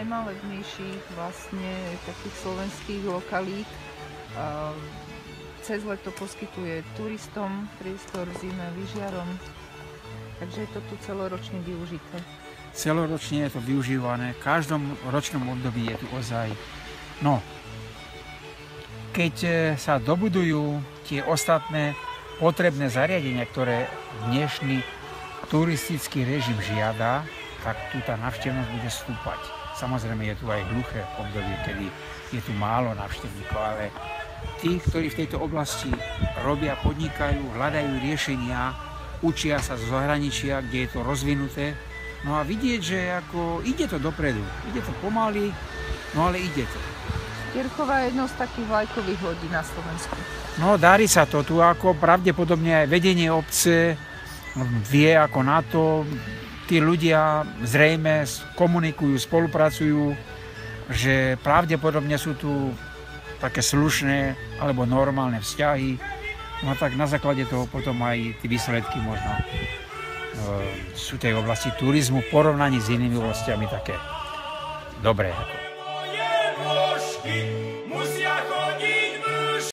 najmalebnejších vlastne takých slovenských lokalít. Cez leto poskytuje turistom priestor, v zime lyžiarom, takže je to tu celoročne využité. Celoročne je to využívané, v každom ročnom období je tu ozaj. No, keď sa dobudujú tie ostatné potrebné zariadenia, ktoré dnešný turistický režim žiada, tak tu tá návštevnosť bude stúpať. Samozrejme je tu aj hluché obdobie, kedy je tu málo návštevníkov, ale tí, ktorí v tejto oblasti robia, podnikajú, hľadajú riešenia, učia sa zo zahraničia, kde je to rozvinuté, no a vidieť, že ako ide to dopredu, ide to pomaly, no ale ide to. Tierchová je jednou z takých vlajkových lodí na Slovensku. No darí sa to tu, ako pravdepodobne aj vedenie obce vie ako na to, tí ľudia zrejme komunikujú, spolupracujú, že pravdepodobne sú tu také slušné alebo normálne vzťahy, no tak na základe toho potom aj tí výsledky možno sú tej oblasti turizmu v porovnaní s inými oblastiami také dobré.